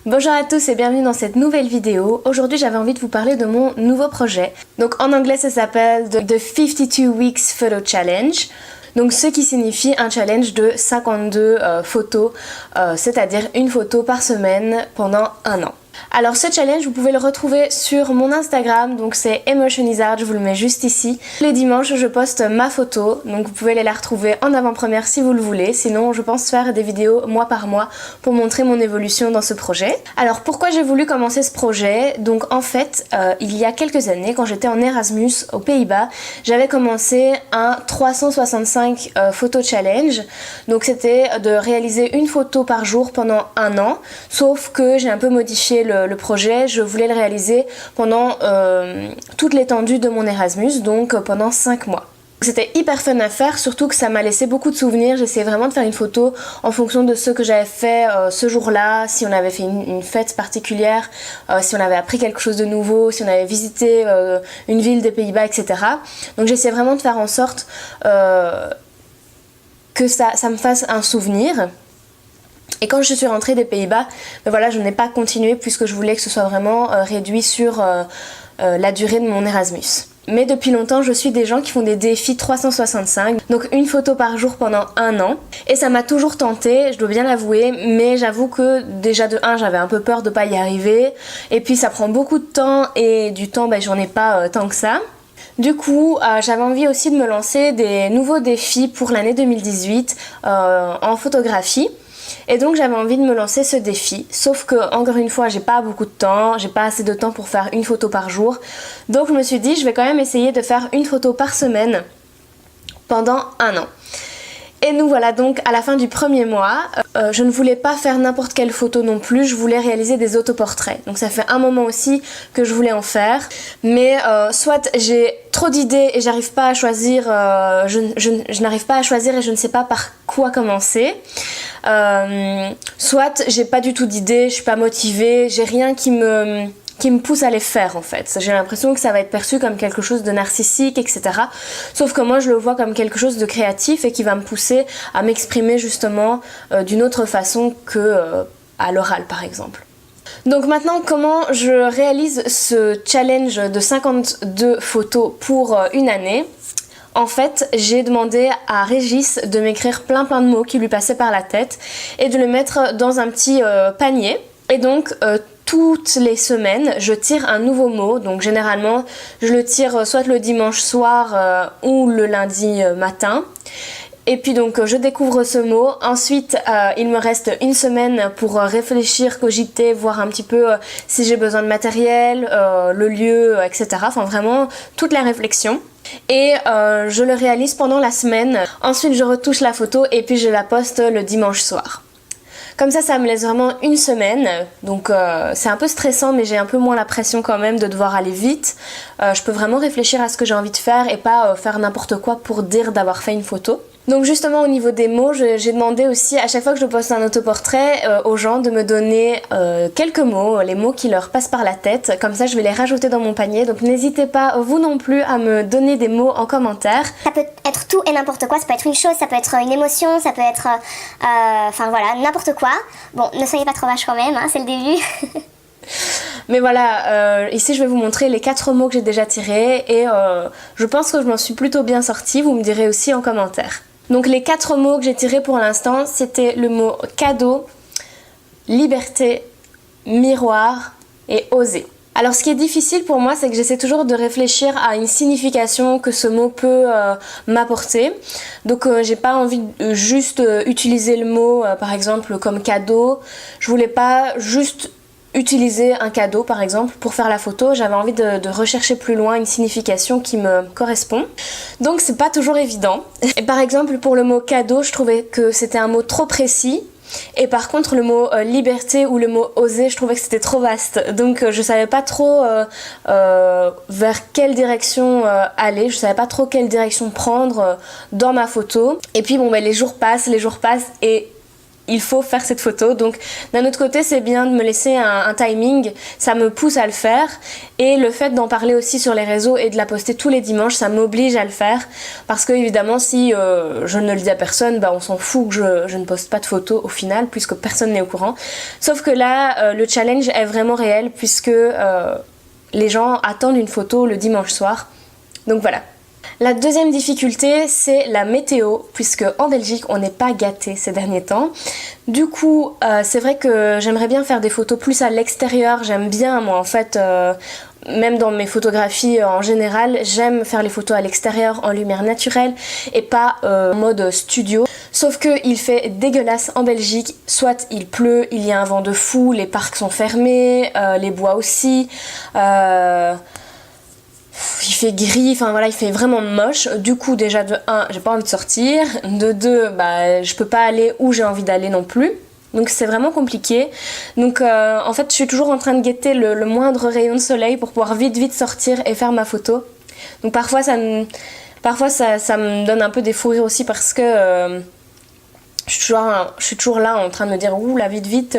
Bonjour à tous et bienvenue dans cette nouvelle vidéo. Aujourd'hui j'avais envie de vous parler de mon nouveau projet. Donc en anglais ça s'appelle The 52 Weeks Photo Challenge. Donc ce qui signifie un challenge de 52 photos, c'est-à-dire une photo par semaine pendant un an. Alors ce challenge vous pouvez le retrouver sur mon Instagram, donc c'est Emotionizard, je vous le mets juste ici. Les dimanches je poste ma photo, donc vous pouvez aller la retrouver en avant-première si vous le voulez. Sinon je pense faire des vidéos mois par mois pour montrer mon évolution dans ce projet. Alors pourquoi j'ai voulu commencer ce projet? Donc en fait il y a quelques années quand j'étais en Erasmus aux Pays-Bas, j'avais commencé un 365 photo challenge. Donc c'était de réaliser une photo par jour pendant un an, sauf que j'ai un peu modifié le projet. Je voulais le réaliser pendant toute l'étendue de mon Erasmus, donc pendant 5 mois. C'était hyper fun à faire, surtout que ça m'a laissé beaucoup de souvenirs. J'essayais vraiment de faire une photo en fonction de ce que j'avais fait ce jour-là, si on avait fait une fête particulière, si on avait appris quelque chose de nouveau, si on avait visité une ville des Pays-Bas, etc. Donc j'essayais vraiment de faire en sorte que ça me fasse un souvenir. Et quand je suis rentrée des Pays-Bas, ben voilà, je n'ai pas continué puisque je voulais que ce soit vraiment réduit sur la durée de mon Erasmus. Mais depuis longtemps, je suis des gens qui font des défis 365, donc une photo par jour pendant un an. Et ça m'a toujours tentée, je dois bien l'avouer, mais j'avoue que déjà de 1, j'avais un peu peur de pas y arriver. Et puis ça prend beaucoup de temps et du temps, ben, j'en ai pas tant que ça. Du coup, j'avais envie aussi de me lancer des nouveaux défis pour l'année 2018 en photographie. Et donc j'avais envie de me lancer ce défi, sauf que encore une fois j'ai pas beaucoup de temps, j'ai pas assez de temps pour faire une photo par jour. Donc je me suis dit je vais quand même essayer de faire une photo par semaine pendant un an. Et nous voilà donc à la fin du premier mois. Je ne voulais pas faire n'importe quelle photo non plus, je voulais réaliser des autoportraits. Donc ça fait un moment aussi que je voulais en faire. Mais soit j'ai trop d'idées et j'arrive pas à choisir, je n'arrive pas à choisir et je ne sais pas par quoi commencer. Soit j'ai pas du tout d'idées, je suis pas motivée, j'ai rien qui me pousse à les faire en fait. J'ai l'impression que ça va être perçu comme quelque chose de narcissique, etc. Sauf que moi je le vois comme quelque chose de créatif et qui va me pousser à m'exprimer justement d'une autre façon que à l'oral par exemple. Donc maintenant, comment je réalise ce challenge de 52 photos pour une année? En fait, j'ai demandé à Régis de m'écrire plein de mots qui lui passaient par la tête et de le mettre dans un petit panier. Et donc, toutes les semaines, je tire un nouveau mot. Donc généralement, je le tire soit le dimanche soir ou le lundi matin. Et puis donc je découvre ce mot, ensuite il me reste une semaine pour réfléchir, cogiter, voir un petit peu si j'ai besoin de matériel, le lieu, etc. Enfin vraiment toute la réflexion. Et je le réalise pendant la semaine, ensuite je retouche la photo et puis je la poste le dimanche soir. Comme ça me laisse vraiment une semaine, donc c'est un peu stressant mais j'ai un peu moins la pression quand même de devoir aller vite. Je peux vraiment réfléchir à ce que j'ai envie de faire et pas faire n'importe quoi pour dire d'avoir fait une photo. Donc justement au niveau des mots, j'ai demandé aussi à chaque fois que je poste un autoportrait aux gens de me donner quelques mots, les mots qui leur passent par la tête. Comme ça je vais les rajouter dans mon panier. Donc n'hésitez pas vous non plus à me donner des mots en commentaire. Ça peut être tout et n'importe quoi, ça peut être une chose, ça peut être une émotion, ça peut être enfin voilà, n'importe quoi. Bon, ne soyez pas trop vache quand même, hein, c'est le début. Mais voilà, ici je vais vous montrer les 4 mots que j'ai déjà tirés et je pense que je m'en suis plutôt bien sortie, vous me direz aussi en commentaire. Donc les 4 mots que j'ai tirés pour l'instant, c'était le mot cadeau, liberté, miroir et oser. Alors ce qui est difficile pour moi, c'est que j'essaie toujours de réfléchir à une signification que ce mot peut m'apporter. Donc j'ai pas envie de juste utiliser le mot par exemple comme cadeau. Je voulais pas juste utiliser un cadeau par exemple pour faire la photo, j'avais envie de rechercher plus loin une signification qui me correspond. Donc c'est pas toujours évident. Et par exemple pour le mot cadeau, je trouvais que c'était un mot trop précis. Et par contre le mot liberté ou le mot oser, je trouvais que c'était trop vaste. Donc je savais pas trop vers quelle direction aller, je savais pas trop quelle direction prendre dans ma photo. Et puis bon ben les jours passent et il faut faire cette photo. Donc d'un autre côté, c'est bien de me laisser un timing, ça me pousse à le faire. Et le fait d'en parler aussi sur les réseaux et de la poster tous les dimanches, ça m'oblige à le faire. Parce que évidemment, si je ne le dis à personne, on s'en fout que je ne poste pas de photos au final, puisque personne n'est au courant. Sauf que là, le challenge est vraiment réel, puisque les gens attendent une photo le dimanche soir. Donc voilà. La deuxième difficulté, c'est la météo, puisque en Belgique, on n'est pas gâté ces derniers temps. Du coup, c'est vrai que j'aimerais bien faire des photos plus à l'extérieur. J'aime bien, moi, en fait, même dans mes photographies en général, j'aime faire les photos à l'extérieur en lumière naturelle et pas en mode studio. Sauf qu'il fait dégueulasse en Belgique, soit il pleut, il y a un vent de fou, les parcs sont fermés, les bois aussi. Il fait gris, enfin voilà, il fait vraiment moche. Du coup, déjà de 1, j'ai pas envie de sortir. De 2, je peux pas aller où j'ai envie d'aller non plus. Donc c'est vraiment compliqué. Donc en fait, je suis toujours en train de guetter le moindre rayon de soleil pour pouvoir vite sortir et faire ma photo. Donc parfois ça me donne un peu des fous rires aussi parce que je suis toujours là en train de me dire ouh là vite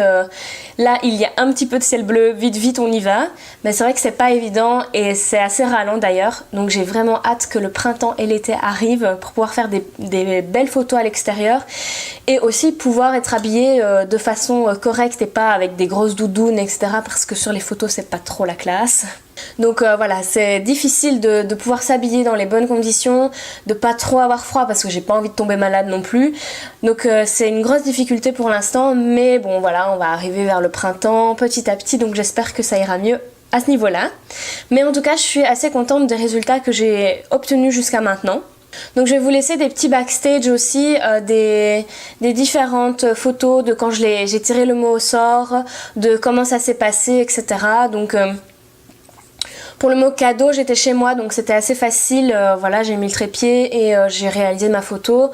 là il y a un petit peu de ciel bleu, vite on y va. Mais c'est vrai que c'est pas évident et c'est assez ralent d'ailleurs, donc j'ai vraiment hâte que le printemps et l'été arrivent pour pouvoir faire des belles photos à l'extérieur et aussi pouvoir être habillée de façon correcte et pas avec des grosses doudounes etc, parce que sur les photos c'est pas trop la classe. Donc voilà, c'est difficile de pouvoir s'habiller dans les bonnes conditions, de pas trop avoir froid parce que j'ai pas envie de tomber malade non plus. Donc c'est une grosse difficulté pour l'instant, mais bon voilà, on va arriver vers le printemps petit à petit, donc j'espère que ça ira mieux à ce niveau-là. Mais en tout cas, je suis assez contente des résultats que j'ai obtenus jusqu'à maintenant. Donc je vais vous laisser des petits backstage aussi, des différentes photos de quand j'ai tiré le mot au sort, de comment ça s'est passé, etc. Donc pour le mot cadeau, j'étais chez moi, donc c'était assez facile. Voilà, j'ai mis le trépied et j'ai réalisé ma photo.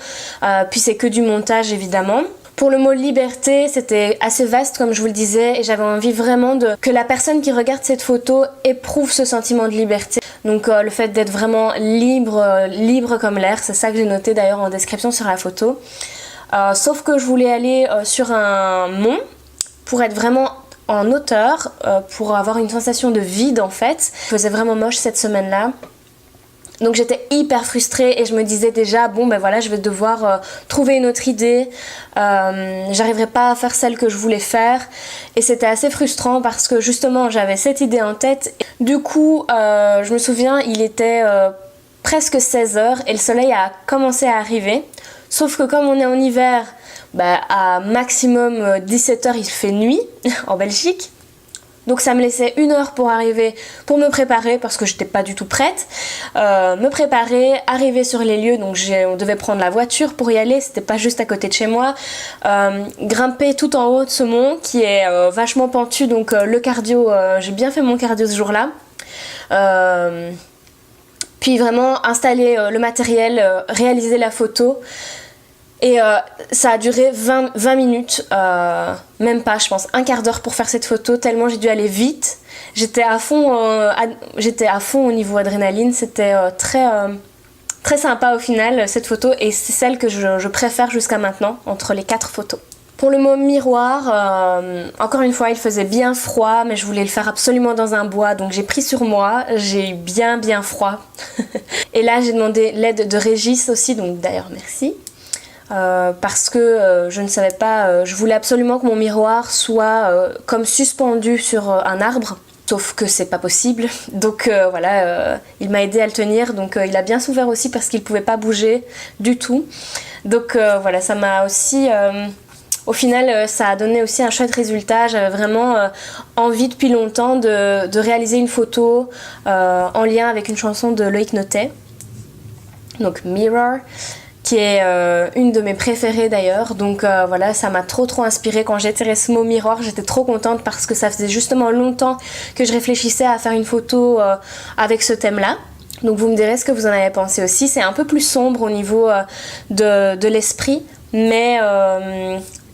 Puis c'est que du montage évidemment. Pour le mot liberté, c'était assez vaste comme je vous le disais et j'avais envie vraiment que la personne qui regarde cette photo éprouve ce sentiment de liberté. Donc le fait d'être vraiment libre comme l'air, c'est ça que j'ai noté d'ailleurs en description sur la photo. Sauf que je voulais aller sur un mont pour être vraiment en hauteur, pour avoir une sensation de vide en fait. Il faisait vraiment moche cette semaine-là. Donc j'étais hyper frustrée et je me disais déjà voilà, je vais devoir trouver une autre idée, j'arriverai pas à faire celle que je voulais faire et c'était assez frustrant parce que justement j'avais cette idée en tête. Du coup je me souviens, il était presque 16h et le soleil a commencé à arriver, sauf que comme on est en hiver, à maximum 17h il fait nuit en Belgique. Donc ça me laissait 1 heure pour arriver, pour me préparer parce que j'étais pas du tout prête. Me préparer, arriver sur les lieux, donc on devait prendre la voiture pour y aller, c'était pas juste à côté de chez moi. Grimper tout en haut de ce mont qui est vachement pentu, donc le cardio, j'ai bien fait mon cardio ce jour-là. Puis vraiment installer le matériel, réaliser la photo. Et ça a duré 20 minutes, même pas je pense, un quart d'heure pour faire cette photo, tellement j'ai dû aller vite. J'étais à fond au niveau adrénaline, c'était très sympa au final cette photo et c'est celle que je préfère jusqu'à maintenant entre les 4 photos. Pour le mot miroir, encore une fois il faisait bien froid mais je voulais le faire absolument dans un bois donc j'ai pris sur moi, j'ai eu bien froid. Et là j'ai demandé l'aide de Régis aussi, donc d'ailleurs merci. Parce que je ne savais pas, je voulais absolument que mon miroir soit comme suspendu sur un arbre, sauf que c'est pas possible, donc voilà, il m'a aidé à le tenir, donc il a bien souffert aussi parce qu'il pouvait pas bouger du tout, donc voilà, ça m'a aussi, au final ça a donné aussi un chouette résultat. J'avais vraiment envie depuis longtemps de réaliser une photo en lien avec une chanson de Loïc Notet, donc Mirror, qui est une de mes préférées d'ailleurs, donc voilà, ça m'a trop inspirée. Quand j'ai tiré ce mot miroir, j'étais trop contente parce que ça faisait justement longtemps que je réfléchissais à faire une photo avec ce thème là. Donc vous me direz ce que vous en avez pensé aussi. C'est un peu plus sombre au niveau de l'esprit, mais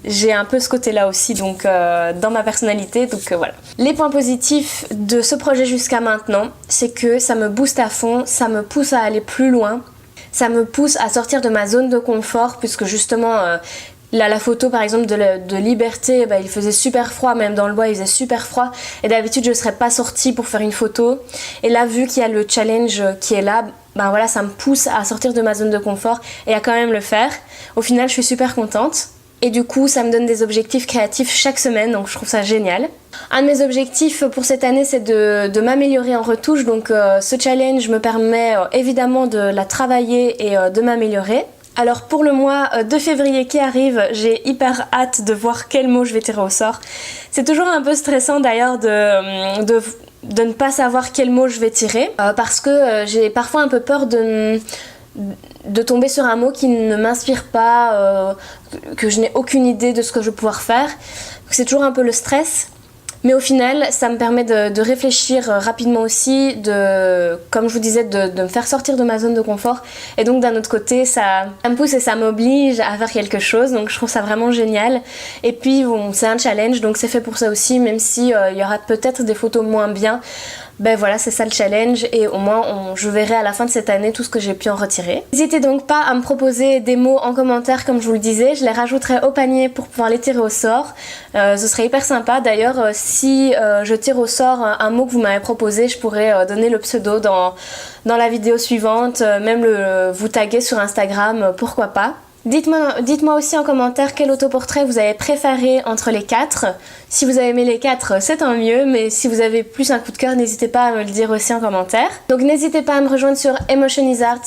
j'ai un peu ce côté là aussi, donc dans ma personnalité, donc voilà. Les points positifs de ce projet jusqu'à maintenant, c'est que ça me booste à fond, ça me pousse à aller plus loin. Ça me pousse à sortir de ma zone de confort puisque justement Là, la photo par exemple de Liberté, bah, il faisait super froid, même dans le bois il faisait super froid et d'habitude je serais pas sortie pour faire une photo et là vu qu'il y a le challenge qui est là, bah voilà, ça me pousse à sortir de ma zone de confort et à quand même le faire. Au final je suis super contente et du coup ça me donne des objectifs créatifs chaque semaine, donc je trouve ça génial. Un de mes objectifs pour cette année c'est de m'améliorer en retouche, donc ce challenge me permet évidemment de la travailler et de m'améliorer. Alors pour le mois de février qui arrive, j'ai hyper hâte de voir quel mot je vais tirer au sort. C'est toujours un peu stressant d'ailleurs de ne pas savoir quel mot je vais tirer parce que j'ai parfois un peu peur de tomber sur un mot qui ne m'inspire pas, que je n'ai aucune idée de ce que je vais pouvoir faire. C'est toujours un peu le stress. Mais au final, ça me permet de réfléchir rapidement aussi, comme je vous disais, de me faire sortir de ma zone de confort. Et donc d'un autre côté, ça me pousse et ça m'oblige à faire quelque chose. Donc je trouve ça vraiment génial. Et puis bon, c'est un challenge, donc c'est fait pour ça aussi, même si il y aura peut-être des photos moins bien. Ben voilà, c'est ça le challenge et au moins je verrai à la fin de cette année tout ce que j'ai pu en retirer. N'hésitez donc pas à me proposer des mots en commentaire comme je vous le disais, je les rajouterai au panier pour pouvoir les tirer au sort. Ce serait hyper sympa. D'ailleurs, si je tire au sort un mot que vous m'avez proposé, je pourrais donner le pseudo dans la vidéo suivante, même vous taguer sur Instagram, pourquoi pas. Dites-moi aussi en commentaire quel autoportrait vous avez préféré entre les 4. Si vous avez aimé les 4, c'est tant mieux, mais si vous avez plus un coup de cœur, n'hésitez pas à me le dire aussi en commentaire. Donc n'hésitez pas à me rejoindre sur Emotion is Art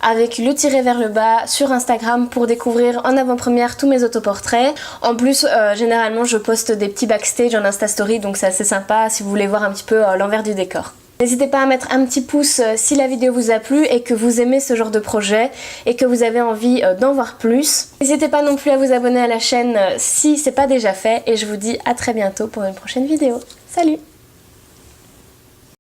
avec le tiret vers le bas sur Instagram pour découvrir en avant-première tous mes autoportraits. En plus, généralement, je poste des petits backstage en Insta Story, donc c'est assez sympa si vous voulez voir un petit peu l'envers du décor. N'hésitez pas à mettre un petit pouce si la vidéo vous a plu et que vous aimez ce genre de projet et que vous avez envie d'en voir plus. N'hésitez pas non plus à vous abonner à la chaîne si c'est pas déjà fait et je vous dis à très bientôt pour une prochaine vidéo. Salut!